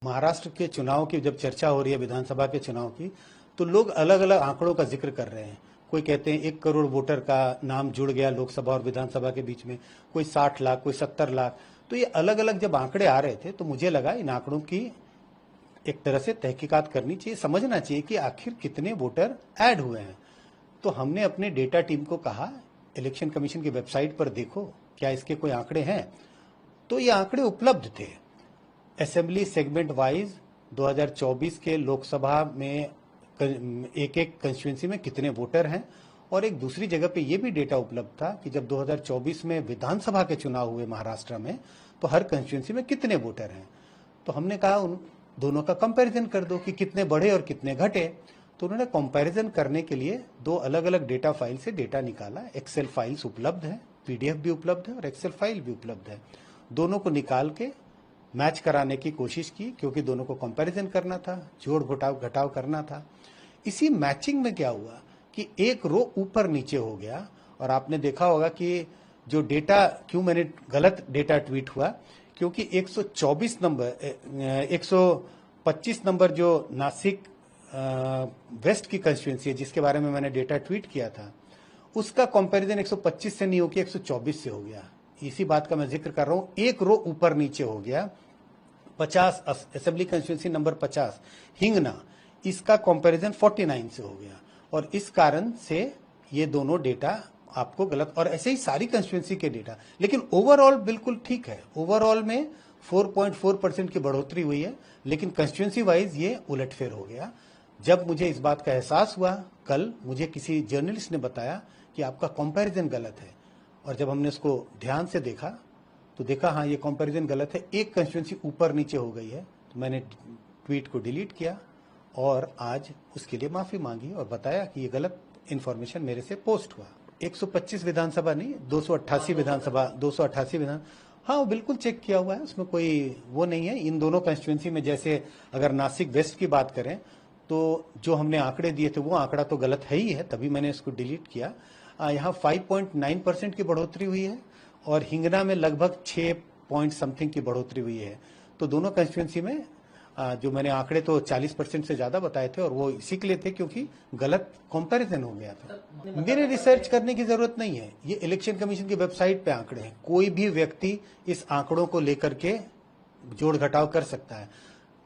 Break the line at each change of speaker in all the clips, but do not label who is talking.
महाराष्ट्र के चुनाव की जब चर्चा हो रही है, विधानसभा के चुनाव की, तो लोग अलग अलग आंकड़ों का जिक्र कर रहे हैं। कोई कहते हैं 1 करोड़ वोटर का नाम जुड़ गया लोकसभा और विधानसभा के बीच में, कोई 60 लाख, कोई 70 लाख। तो ये अलग अलग जब आंकड़े आ रहे थे तो मुझे लगा इन आंकड़ों की एक तरह से तहकीकात करनी चाहिए, समझना चाहिए कि आखिर कितने वोटर ऐड हुए हैं। तो हमने अपने डेटा टीम को कहा, इलेक्शन कमीशन की वेबसाइट पर देखो क्या इसके कोई आंकड़े हैं। तो ये आंकड़े उपलब्ध थे। असेंबली सेगमेंट वाइज 2024 के लोकसभा में एक एक कंस्टिट्यूंसी में कितने वोटर हैं, और एक दूसरी जगह पे ये भी डेटा उपलब्ध था कि जब 2024 में विधानसभा के चुनाव हुए महाराष्ट्र में, तो हर कंस्टिट्यूंसी में कितने वोटर हैं। तो हमने कहा उन दोनों का कंपैरिजन कर दो कि कितने बढ़े और कितने घटे। तो उन्होंने कंपैरिजन करने के लिए दो अलग अलग डेटा फाइल से डेटा निकाला। एक्सेल फाइल्स उपलब्ध है, पीडीएफ भी उपलब्ध है और एक्सेल फाइल भी उपलब्ध है। दोनों को निकाल के मैच कराने की कोशिश की, क्योंकि दोनों को कंपैरिजन करना था, जोड़ घटाव करना था। इसी मैचिंग में क्या हुआ कि एक रो ऊपर नीचे हो गया। और आपने देखा होगा कि जो डेटा, क्यों मैंने गलत डेटा ट्वीट हुआ, क्योंकि 124 नंबर 125 नंबर जो नासिक वेस्ट की कंस्टिट्यूंसी है, जिसके बारे में मैंने डेटा ट्वीट किया था, उसका कंपैरिजन 125 से नहीं होकर 124 से हो गया। इसी बात का मैं जिक्र कर रहा हूं, एक रो ऊपर नीचे हो गया। 50 असेंबली कंस्टिट्यूंसी नंबर 50 हिंगना, इसका कंपैरिजन 49 से हो गया। और इस कारण से ये दोनों डेटा आपको गलत, और ऐसे ही सारी कंस्टिट्यूंसी के डेटा। लेकिन ओवरऑल बिल्कुल ठीक है। ओवरऑल में 4.4% की बढ़ोतरी हुई है, लेकिन कंस्टिट्यूंसी वाइज ये उलटफेर हो गया। जब मुझे इस बात का एहसास हुआ, कल मुझे किसी जर्नलिस्ट ने बताया कि आपका कंपैरिजन गलत है। और जब हमने इसको ध्यान से देखा तो देखा हाँ ये कंपैरिजन गलत है, एक कंस्टिट्यूंसी ऊपर नीचे हो गई है। तो मैंने ट्वीट को डिलीट किया और आज उसके लिए माफी मांगी और बताया कि ये गलत इन्फॉर्मेशन मेरे से पोस्ट हुआ। 125 विधानसभा नहीं, 288 विधानसभा, 288 विधान, हाँ वो बिल्कुल चेक किया हुआ है, उसमें कोई वो नहीं है। इन दोनों कंस्टिट्यूंसी में, जैसे अगर नासिक वेस्ट की बात करें तो जो हमने आंकड़े दिए थे वो आंकड़ा तो गलत है ही है, तभी मैंने इसको डिलीट किया। यहाँ 5.9% की बढ़ोतरी हुई है और हिंगना में लगभग 6 पॉइंट समथिंग की बढ़ोतरी हुई है। तो दोनों कंस्टिट्यूंसी में जो मैंने आंकड़े तो 40% से ज्यादा बताए थे, और वो इसी के लिए थे क्योंकि गलत कंपैरिजन हो गया था। मेरे रिसर्च करने की जरूरत नहीं है, ये इलेक्शन कमीशन की वेबसाइट पे आंकड़े हैं। कोई भी व्यक्ति इस आंकड़ों को लेकर के जोड़ घटाव कर सकता है।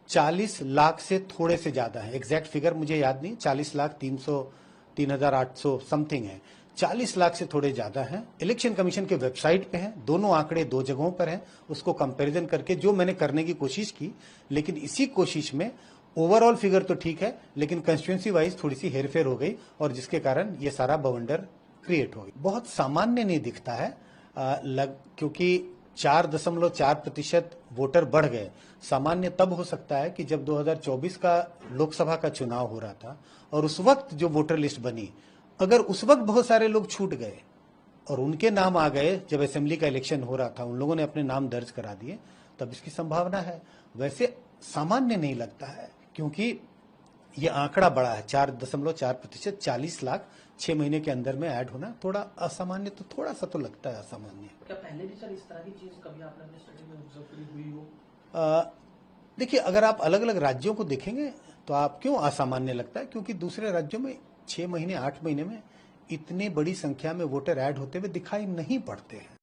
40 लाख से थोड़े से ज्यादा है, एग्जैक्ट फिगर मुझे याद नहीं, 40,300,3,800 समथिंग है। 40 लाख से थोड़े ज्यादा हैं, इलेक्शन कमीशन के वेबसाइट पे हैं। दोनों आंकड़े दो जगहों पर हैं, उसको कंपैरिजन करके जो मैंने करने की कोशिश की। लेकिन इसी कोशिश में ओवरऑल फिगर तो ठीक है, लेकिन कंस्टिट्यूंसी वाइज थोड़ी सी हेरफेर हो गई, और जिसके कारण ये सारा बवंडर क्रिएट हो गया। बहुत सामान्य नहीं दिखता है, क्योंकि 4.4% वोटर बढ़ गए। सामान्य तब हो सकता है कि जब 2024 का लोकसभा का चुनाव हो रहा था और उस वक्त जो वोटर लिस्ट बनी, अगर उस वक्त बहुत सारे लोग छूट गए और उनके नाम आ गए जब असेंबली का इलेक्शन हो रहा था, उन लोगों ने अपने नाम दर्ज करा दिए, तब इसकी संभावना है। वैसे सामान्य नहीं लगता है, क्योंकि ये आंकड़ा बड़ा है, 4.4%, 40 लाख 6 महीने के अंदर में ऐड होना थोड़ा असामान्य, तो थोड़ा सा तो लगता है असामान्य।
क्या पहले भी सर इस तरह की चीज कभी आपने अपनी स्टडी में ऑब्जर्व करी हुई हो?
देखिए, अगर आप अलग अलग राज्यों को देखेंगे तो आप क्यों असामान्य लगता है, क्योंकि दूसरे राज्यों में 6 महीने 8 महीने में इतनी बड़ी संख्या में वोटर ऐड होते हुए दिखाई नहीं पड़ते हैं।